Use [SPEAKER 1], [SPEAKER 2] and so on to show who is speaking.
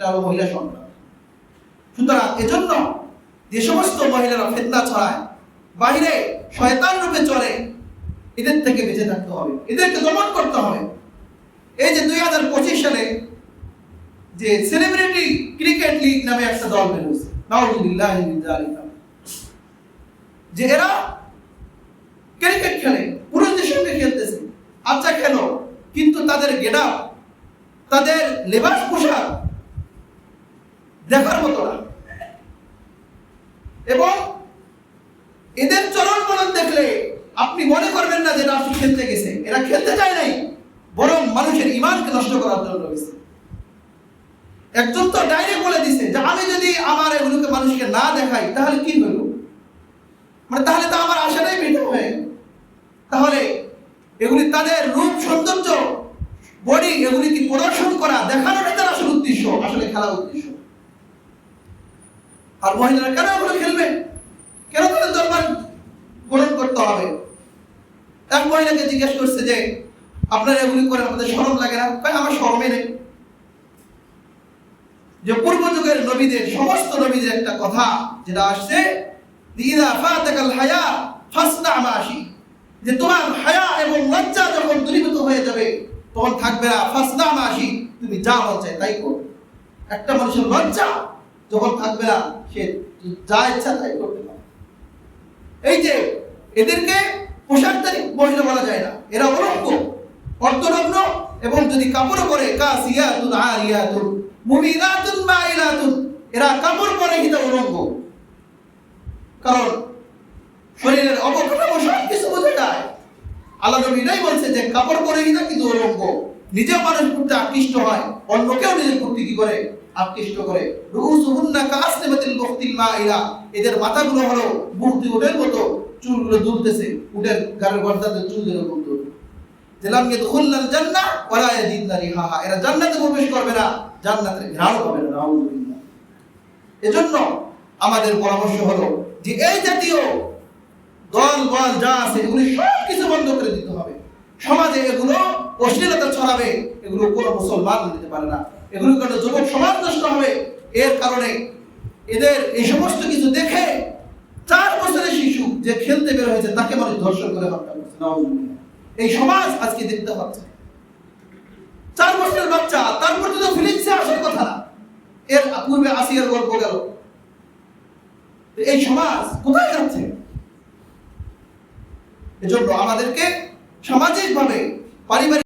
[SPEAKER 1] একটা হলো মহিলা সন্তান। সুতরাং এজন্য যে সমস্ত মহিলারা ফিতনা ছড়ায়, বাইরে শয়তান রূপে চলে, এদের থেকে বেঁচে থাকতে হবে, এদেরকে দমন করতে হবে। এই যে 2025 সালে যে সেলিব্রিটি ক্রিকেট লিগ নামে একটা দল বের হয়েছে, নাউযুবিল্লাহি মিন যালিকা, যে এরা ক্রিকেট খেলে, পুরুষদের সঙ্গে খেলতেছে, আচ্ছা খেলো, কিন্তু তাদের গেটআপ, তাদের লেবাস পোশাক দেখার মতো না। এবং এদের চলন বলন দেখলে আপনি মনে করবেন না যে এরা খেলতে গেছে, এরা খেলতে চায় নাই, বরং মানুষের ঈমানকে নষ্ট করার জন্য গেছে। একজন তো ডাইরেক্ট বলে দিছে যে আমি যদি আমার এগুলোকে মানুষকে না দেখাই তাহলে কি হলো, মানে তাহলে তো আমার আশাটাই বৃথা হয়ে গেল। তাহলে এগুলি তাদের রূপ সৌন্দর্য বডি এগুলি কি প্রদর্শন করা, দেখানোর এটা আসল উদ্দেশ্য, আসলে খেলার উদ্দেশ্য। আর মহিলারা কেন এগুলো খেলবে, কেন তাদের দরবার গ্রহণ করতে হবে? এক মহিলাকে জিজ্ঞেস করছে যে আপনারা এগুলি করে আপনাদের শরম লাগে না? আমার শরমে নেই। যে পূর্ব যুগের নবীদের, সমস্ত নবীদের একটা কথা যেটা আসছে, ইযা ফাতাকাল হায়া ফাসনা মাশি, যে তোমার হায়া এবং লজ্জা যখন দূরীভূত হয়ে যাবে তখন থাকবে না ফাসনা মাশি, তুমি যা মন চায় তাই করো। একটা মানুষের লজ্জা যখন থাকবে না, সে যা ইচ্ছা তাই করতে পারে। এই যে এদেরকে পোশাকধারী মহিলা বলা যায় না, এরা অলঙ্ঘ, অর্ধনগ্ন, এবং যদি কাপড় পরে কাসিয়াতুন আরিয়াতুন মুমিনাতুন মাইলাতুন, এরা কাপড় পরে কিন্তু অলঙ্ঘ। কারণ শরীরের অবকাঠামো সব কিছু বোঝা যায়। আল্লাহ নবী এটাই বলছে যে কাপড় পরে কিন্তু অলঙ্ঘ, নিজেও মানুষ করতে আকৃষ্ট হয়, অন্যকেও নিজের প্রতি কি করে আকৃষ্ট করে। রুউসুহুন্না কাসনিমাতিল বুখতিল মাইলা, এদের মাথাগুলো হলো বুখতি উটের মতো, চুলগুলো দুলতেছে, উটের গায়ের গর্দাতে চুল যেরকম দুলবে। লাম ইয়াদখুলনাল জান্নাহ ওয়া লা ইয়াজিদনা রিহাহা, এরা জান্নাতে প্রবেশ করবে না, জান্নাতের ঘ্রাণ পাবে না। নাউযুবিল্লাহ। এজন্য আমাদের পরামর্শ হলো যে এই জাতীয় দল বল যা আছে এগুলি সব কিছু বন্ধ করে দিতে হবে। সমাজে এগুলো অশ্লীলতা ছড়াবে, এগুলো কোনো মুসলমান নিতে পারে না। এগুলো কারণে যুবক সমাজ নষ্ট হবে। এর কারণে এদের এই সমস্ত কিছু দেখে 4 বছরের শিশু যে খেলতে বের হয়েছে তাকে মানুষ ধর্ষণ করে হত্যা করছে। নাউযুবিল্লাহ। এই সমাজ আজকে দেখতে পাচ্ছে 4 বছরের বাচ্চা, তারপর তো ফিলিংসে আসার কথা না, এর পূর্বে আসিয়ার গল্প গেল। এই সমাজ কোথায় যাচ্ছে? এজন্য আমাদেরকে সামাজিকভাবে, পারিবারিক